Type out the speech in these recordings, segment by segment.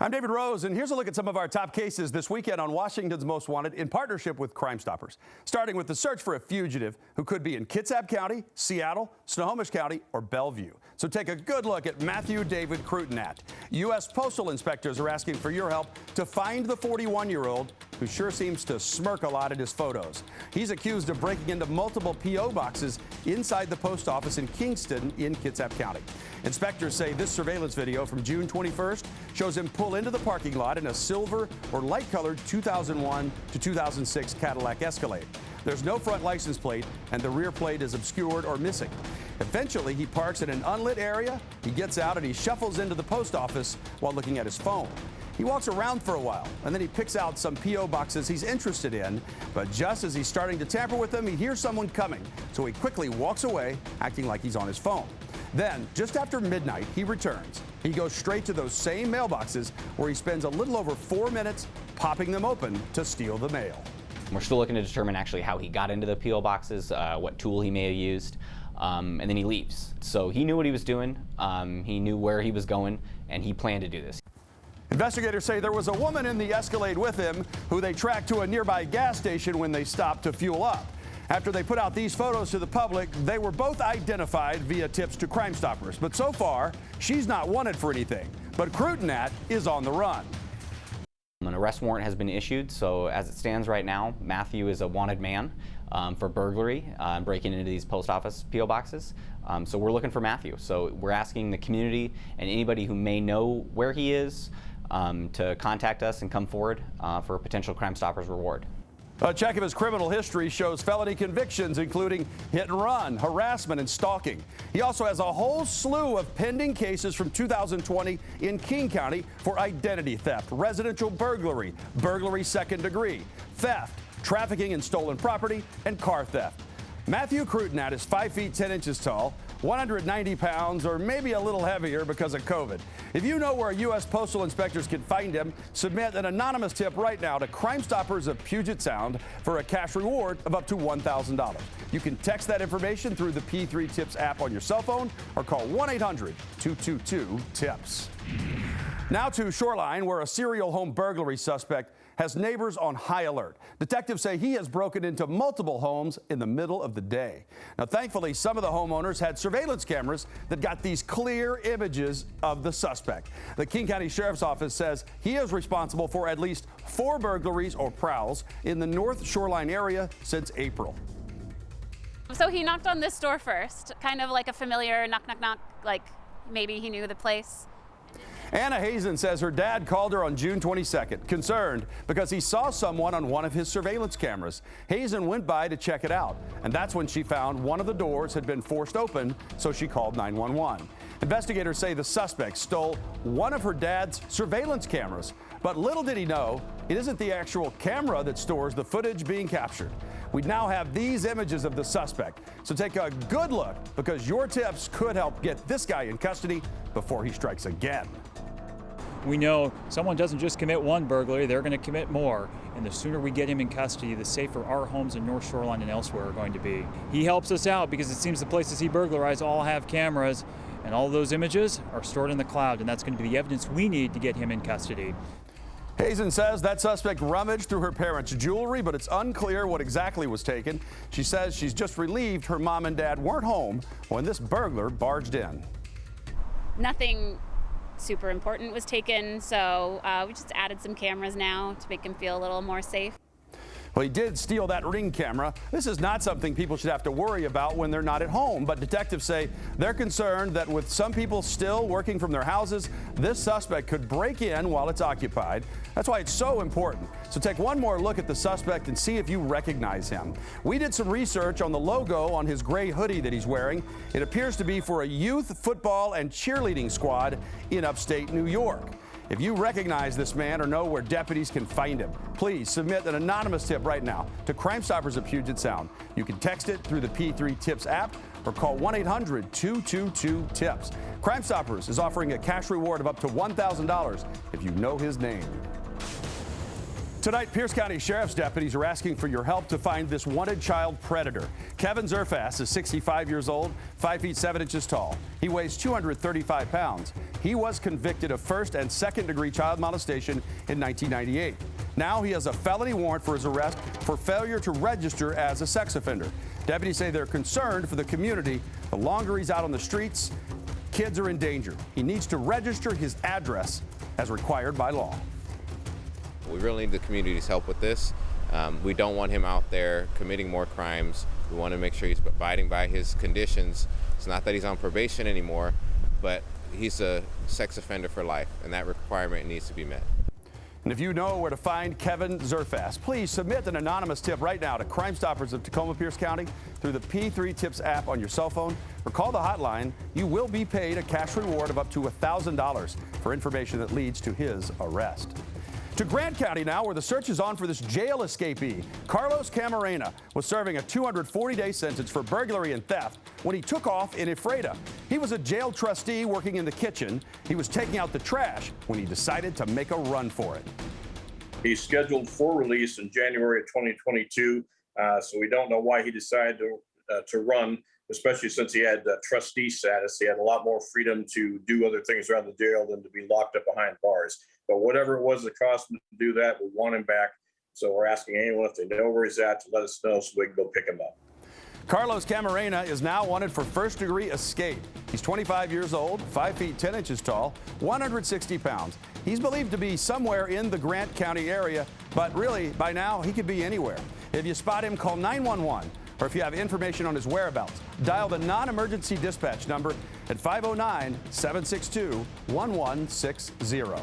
I'm David Rose, and here's a look at some of our top cases this weekend on Washington's Most Wanted in partnership with Crime Stoppers. Starting with the search for a fugitive who could be in Kitsap County, Seattle, Snohomish County, or Bellevue. So take a good look at Matthew David Krutenet. U.S. Postal Inspectors are asking for your help to find the 41-year-old who sure seems to smirk a lot in his photos. He's accused of breaking into multiple P.O. boxes inside the post office in Kingston in Kitsap County. Inspectors say this surveillance video from June 21st shows him pull into the parking lot in a silver or light-colored 2001 to 2006 Cadillac Escalade. There's no front license plate, and the rear plate is obscured or missing. Eventually, he parks in an unlit area. He gets out and he shuffles into the post office while looking at his phone. He walks around for a while, and then he picks out some P.O. boxes he's interested in. But just as he's starting to tamper with them, he hears someone coming. So he quickly walks away, acting like he's on his phone. Then, just after midnight, he returns. He goes straight to those same mailboxes where he spends a little over 4 minutes popping them open to steal the mail. We're still looking to determine actually how he got into the P.O. boxes, what tool he may have used, and then he leaves. So he knew what he was doing, he knew where he was going, and he planned to do this. Investigators say there was a woman in the Escalade with him who they tracked to a nearby gas station when they stopped to fuel up. After they put out these photos to the public, they were both identified via tips to Crime Stoppers. But so far, she's not wanted for anything. But Krutenet is on the run. An arrest warrant has been issued, so as it stands right now, Matthew is a wanted man for burglary, breaking into these post office P.O. boxes. So we're looking for Matthew. So we're asking the community and anybody who may know where he is to contact us and come forward for a potential Crime Stoppers reward. A check of his criminal history shows felony convictions, including hit and run, harassment, and stalking. He also has a whole slew of pending cases from 2020 in King County for identity theft, residential burglary, burglary second degree, theft, trafficking in stolen property, and car theft. Matthew Krutenet is 5 feet 10 inches tall, 190 pounds, or maybe a little heavier because of COVID. If you know where U.S. Postal Inspectors can find him, submit an anonymous tip right now to Crime Stoppers of Puget Sound for a cash reward of up to $1,000. You can text that information through the P3 Tips app on your cell phone or call 1-800-222-TIPS. Now to Shoreline, where a serial home burglary suspect has neighbors on high alert. Detectives say he has broken into multiple homes in the middle of the day. Now, thankfully, some of the homeowners had surveillance cameras that got these clear images of the suspect. The King County Sheriff's Office says he is responsible for at least 4 burglaries or prowls in the North Shoreline area since April. So he knocked on this door first, kind of like a familiar knock, knock, knock, like maybe he knew the place. Anna Hazen says her dad called her on June 22nd, concerned because he saw someone on one of his surveillance cameras. Hazen went by to check it out, and that's when she found one of the doors had been forced open, so she called 911. Investigators say the suspect stole one of her dad's surveillance cameras, but little did he know, it isn't the actual camera that stores the footage being captured. We now have these images of the suspect, so take a good look because your tips could help get this guy in custody before he strikes again. We know someone doesn't just commit one burglary, they're going to commit more. And the sooner we get him in custody, the safer our homes in North Shoreline and elsewhere are going to be. He helps us out because it seems the places he burglarized all have cameras, and all those images are stored in the cloud, and that's going to be the evidence we need to get him in custody. Hazen says that suspect rummaged through her parents' jewelry, but it's unclear what exactly was taken. She says she's just relieved her mom and dad weren't home when this burglar barged in. Nothing super important was taken, so we just added some cameras now to make him feel a little more safe. Well, he did steal that Ring camera. This is not something people should have to worry about when they're not at home, but detectives say they're concerned that with some people still working from their houses, this suspect could break in while it's occupied. That's why it's so important. So take one more look at the suspect and see if you recognize him. We did some research on the logo on his gray hoodie that he's wearing. It appears to be for a youth football and cheerleading squad in upstate New York. If you recognize this man or know where deputies can find him, please submit an anonymous tip right now to Crime Stoppers of Puget Sound. You can text it through the P3 Tips app or call 1-800-222-TIPS. Crime Stoppers is offering a cash reward of up to $1,000 if you know his name. Tonight, Pierce County Sheriff's deputies are asking for your help to find this wanted child predator. Kevin Zerfast is 65 years old, 5 feet 7 inches tall. He weighs 235 pounds. He was convicted of first and second degree child molestation in 1998. Now he has a felony warrant for his arrest for failure to register as a sex offender. Deputies say they're concerned for the community. The longer he's out on the streets, kids are in danger. He needs to register his address as required by law. We really need the community's help with this. We don't want him out there committing more crimes. We want to make sure he's abiding by his conditions. It's not that he's on probation anymore, but he's a sex offender for life, and that requirement needs to be met. And if you know where to find Kevin Zerfast, please submit an anonymous tip right now to Crime Stoppers of Tacoma Pierce County through the P3 Tips app on your cell phone, or call the hotline. You will be paid a cash reward of up to $1,000 for information that leads to his arrest. To Grant County now, where the search is on for this jail escapee. Carlos Camarena was serving a 240-day sentence for burglary and theft when he took off in Ephrata. He was a jail trustee working in the kitchen. He was taking out the trash when he decided to make a run for it. He's scheduled for release in January of 2022, so we don't know why he decided to run, especially since he had trustee status. He had a lot more freedom to do other things around the jail than to be locked up behind bars. But whatever it was that cost him to do that, we want him back. So we're asking anyone if they know where he's at to let us know so we can go pick him up. Carlos Camarena is now wanted for first-degree escape. He's 25 years old, 5 feet 10 inches tall, 160 pounds. He's believed to be somewhere in the Grant County area, but really, by now, he could be anywhere. If you spot him, call 911. Or if you have information on his whereabouts, dial the non-emergency dispatch number at 509-762-1160.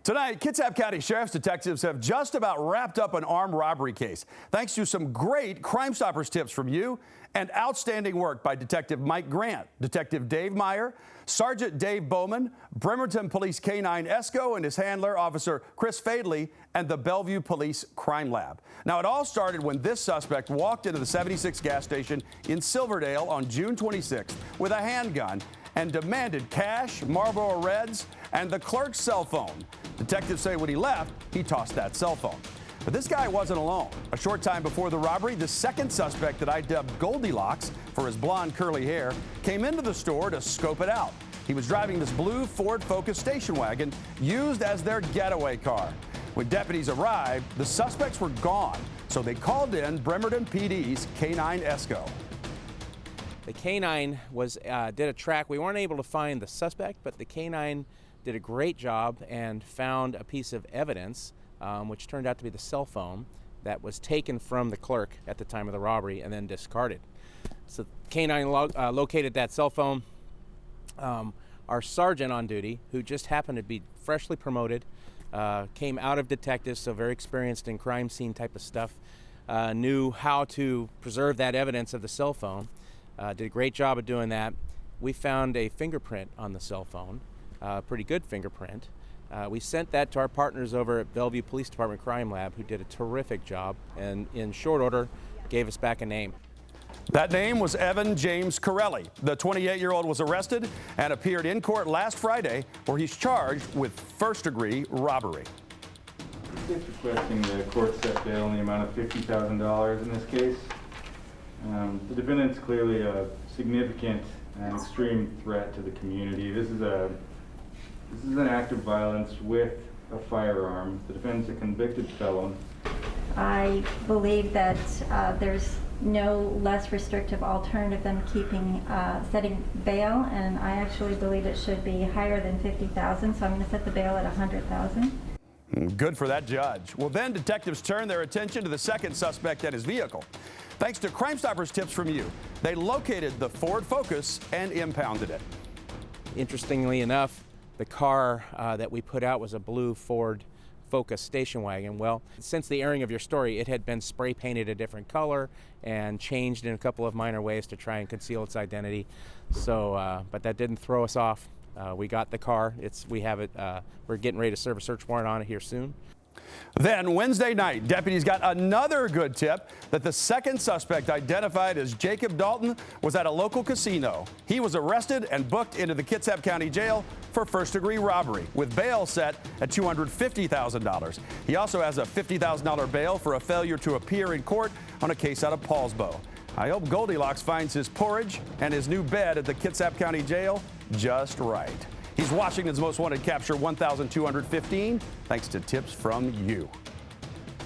Tonight, Kitsap County Sheriff's detectives have just about wrapped up an armed robbery case, thanks to some great Crime Stoppers tips from you and outstanding work by Detective Mike Grant, Detective Dave Meyer, Sergeant Dave Bowman, Bremerton Police K-9 Esco and his handler, Officer Chris Fadley, and the Bellevue Police Crime Lab. Now, it all started when this suspect walked into the 76 gas station in Silverdale on June 26th with a handgun and demanded cash, Marlboro Reds, and the clerk's cell phone. Detectives say when he left, he tossed that cell phone. But this guy wasn't alone. A short time before the robbery, the second suspect that I dubbed Goldilocks for his blonde curly hair came into the store to scope it out. He was driving this blue Ford Focus station wagon used as their getaway car. When deputies arrived, the suspects were gone, so they called in Bremerton PD's K-9 Esco. The K-9 did a track. We weren't able to find the suspect, but the K-9 did a great job and found a piece of evidence, which turned out to be the cell phone that was taken from the clerk at the time of the robbery and then discarded. So K-9 located that cell phone. Our sergeant on duty, who just happened to be freshly promoted, came out of detectives, so very experienced in crime scene type of stuff, knew how to preserve that evidence of the cell phone, did a great job of doing that. We found a fingerprint on the cell phone, pretty good fingerprint. We sent that to our partners over at Bellevue Police Department Crime Lab, who did a terrific job and in short order gave us back a name. That name was Evan James Corelli. The 28-year-old was arrested and appeared in court last Friday, where he's charged with first-degree robbery. It's requesting the court set bail in the amount of $50,000 in this case. The defendant is clearly a significant and extreme threat to the community. This is an act of violence with a firearm. The defendant's a convicted felon. I believe that there's no less restrictive alternative than setting bail, and I actually believe it should be higher than $50,000, so I'm going to set the bail at $100,000. Good for that judge. Well, then detectives turned their attention to the second suspect and his vehicle. Thanks to Crime Stoppers tips from you, they located the Ford Focus and impounded it. Interestingly enough, the car that we put out was a blue Ford Focus station wagon. Well, since the airing of your story, it had been spray painted a different color and changed in a couple of minor ways to try and conceal its identity. So, but that didn't throw us off. We got the car. We have it. We're getting ready to serve a search warrant on it here soon. Then Wednesday night, deputies got another good tip that the second suspect, identified as Jacob Dalton, was at a local casino. He was arrested and booked into the Kitsap County Jail for first-degree robbery, with bail set at $250,000. He also has a $50,000 bail for a failure to appear in court on a case out of Paulsbo. I hope Goldilocks finds his porridge and his new bed at the Kitsap County Jail just right. He's Washington's Most Wanted Capture 1,215, thanks to tips from you.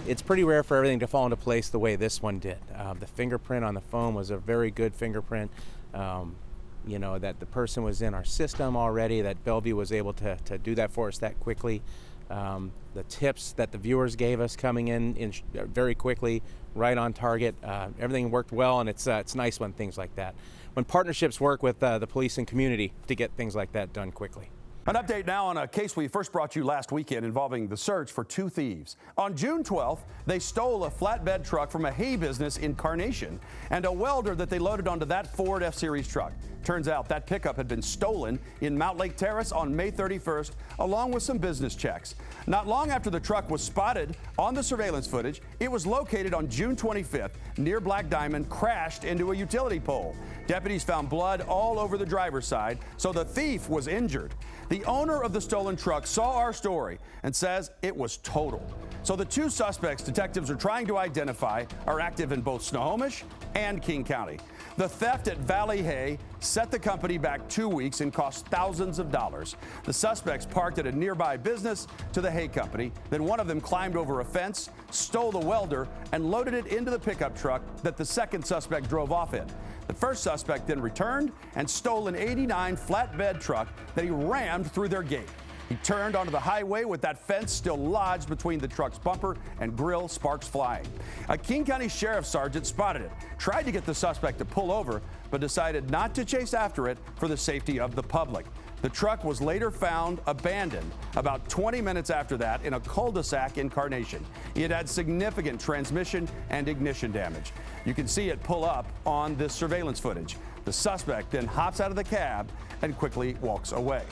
It's pretty rare for everything to fall into place the way this one did. The fingerprint on the phone was a very good fingerprint. You know, that the person was in our system already, that Bellevue was able to do that for us that quickly. The tips that the viewers gave us coming in very quickly, right on target. Everything worked well, and it's nice when things like that. When partnerships work with the police and community to get things like that done quickly. An update now on a case we first brought you last weekend involving the search for two thieves. On June 12th, they stole a flatbed truck from a hay business in Carnation and a welder that they loaded onto that Ford F-Series truck. Turns out that pickup had been stolen in Mount Lake Terrace on May 31st, along with some business checks. Not long after the truck was spotted on the surveillance footage, it was located on June 25th near Black Diamond, crashed into a utility pole. Deputies found blood all over the driver's side, so the thief was injured. The owner of the stolen truck saw our story and says it was totaled. So the two suspects detectives are trying to identify are active in both Snohomish and King County. The theft at Valley Hay set the company back 2 weeks and cost thousands of dollars. The suspects parked at a nearby business to the hay company. Then one of them climbed over a fence, stole the welder, and loaded it into the pickup truck that the second suspect drove off in. The first suspect then returned and stole an '89 flatbed truck that he rammed through their gate. He turned onto the highway with that fence still lodged between the truck's bumper and grill, sparks flying. A King County Sheriff's Sergeant spotted it, tried to get the suspect to pull over, but decided not to chase after it for the safety of the public. The truck was later found abandoned about 20 minutes after that in a cul-de-sac in Carnation. It had significant transmission and ignition damage. You can see it pull up on this surveillance footage. The suspect then hops out of the cab and quickly walks away.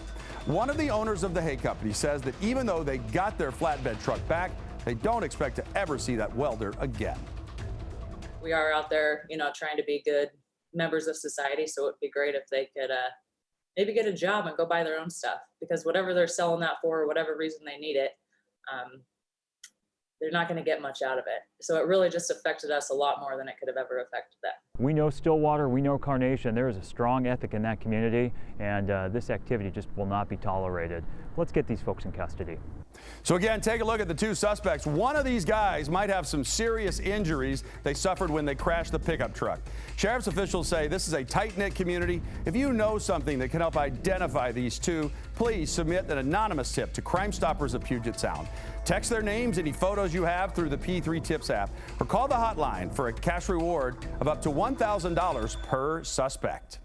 One of the owners of the hay company says that even though they got their flatbed truck back, they don't expect to ever see that welder again. We are out there, trying to be good members of society, so it'd be great if they could maybe get a job and go buy their own stuff, because whatever they're selling that for, or whatever reason they need it, they're not going to get much out of it. So it really just affected us a lot more than it could have ever affected them. We know Stillwater, we know Carnation. There is a strong ethic in that community, and this activity just will not be tolerated. Let's get these folks in custody. So again, take a look at the two suspects. One of these guys might have some serious injuries they suffered when they crashed the pickup truck. Sheriff's officials say this is a tight-knit community. If you know something that can help identify these two, please submit an anonymous tip to Crime Stoppers of Puget Sound. Text their names, any photos you have through the P3 Tips app, or call the hotline for a cash reward of up to $1,000 per suspect.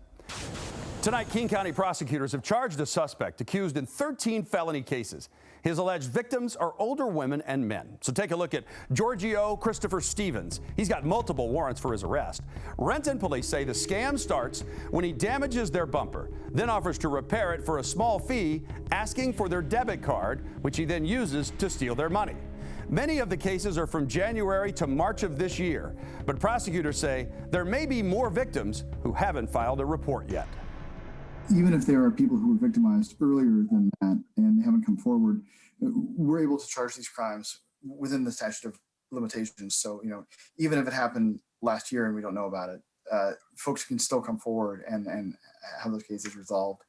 Tonight, King County prosecutors have charged a suspect accused in 13 felony cases. His alleged victims are older women and men. So take a look at Giorgio Christopher Stevens. He's got multiple warrants for his arrest. Renton police say the scam starts when he damages their bumper, then offers to repair it for a small fee, asking for their debit card, which he then uses to steal their money. Many of the cases are from January to March of this year, but prosecutors say there may be more victims who haven't filed a report yet. Even if there are people who were victimized earlier than that and they haven't come forward, we're able to charge these crimes within the statute of limitations. So, even if it happened last year and we don't know about it, folks can still come forward and have those cases resolved.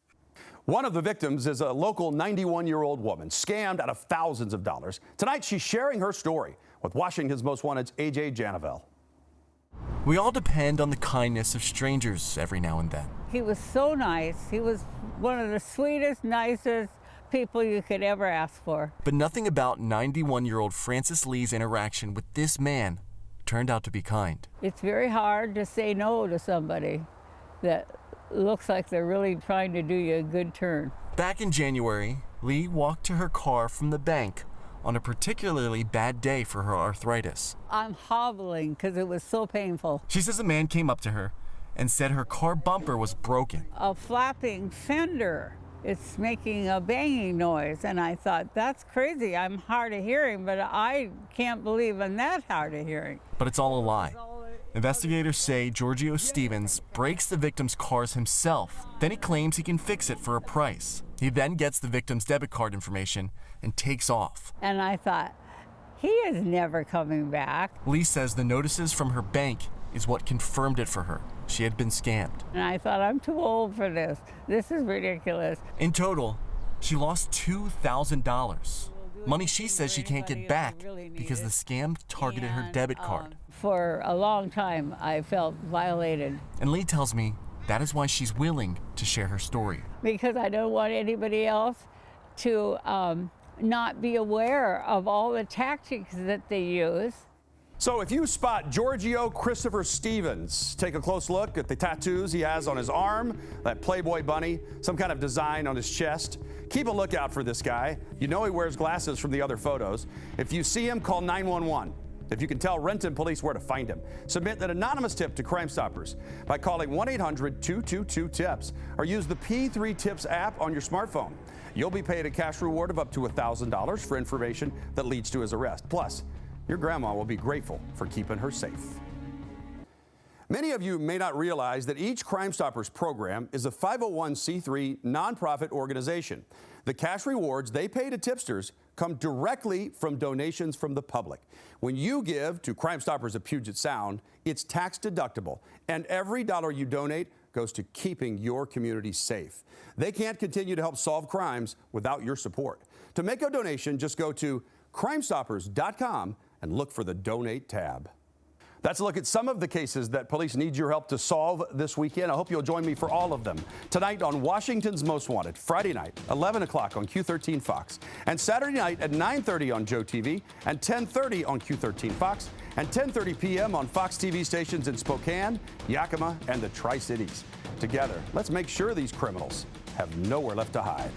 One of the victims is a local 91-year-old woman, scammed out of thousands of dollars. Tonight, she's sharing her story with Washington's Most Wanted's A.J. Janavel. We all depend on the kindness of strangers every now and then. He was so nice. He was one of the sweetest, nicest people you could ever ask for. But nothing about 91-year-old Francis Lee's interaction with this man turned out to be kind. It's very hard to say no to somebody that looks like they're really trying to do you a good turn. Back in January, Lee walked to her car from the bank on a particularly bad day for her arthritis. I'm hobbling because it was so painful. She says a man came up to her and said her car bumper was broken. A flapping fender it's making a banging noise. And I thought, that's crazy. I'm hard of hearing, but I can't believe I'm that hard of hearing. But it's all a lie. Investigators say Giorgio Stevens breaks the victim's cars himself. Then he claims he can fix it for a price. He then gets the victim's debit card information and takes off. And I thought, he is never coming back. Lee says the notices from her bank is what confirmed it for her. She had been scammed. And I thought, I'm too old for this. This is ridiculous. In total, she lost $2,000. Money she says she can't get back because the scam targeted her debit card. For a long time, I felt violated. And Lee tells me that is why she's willing to share her story. Because I don't want anybody else to not be aware of all the tactics that they use. So if you spot Giorgio Christopher Stevens, take a close look at the tattoos he has on his arm, that Playboy bunny, some kind of design on his chest. Keep a lookout for this guy. You know he wears glasses from the other photos. If you see him, call 911. If you can tell Renton Police where to find him, submit an anonymous tip to Crime Stoppers by calling 1-800-222-TIPS or use the P3 Tips app on your smartphone. You'll be paid a cash reward of up to $1,000 for information that leads to his arrest. Plus, your grandma will be grateful for keeping her safe. Many of you may not realize that each Crime Stoppers program is a 501c3 nonprofit organization. The cash rewards they pay to tipsters come directly from donations from the public. When you give to Crime Stoppers of Puget Sound, it's tax deductible, and every dollar you donate goes to keeping your community safe. They can't continue to help solve crimes without your support. To make a donation, just go to crimestoppers.com and look for the Donate tab. That's a look at some of the cases that police need your help to solve this weekend. I hope you'll join me for all of them. Tonight on Washington's Most Wanted, Friday night, 11 o'clock on Q13 Fox, and Saturday night at 9:30 on Joe TV, and 10:30 on Q13 Fox, and 10:30 p.m. on Fox TV stations in Spokane, Yakima, and the Tri-Cities. Together, let's make sure these criminals have nowhere left to hide.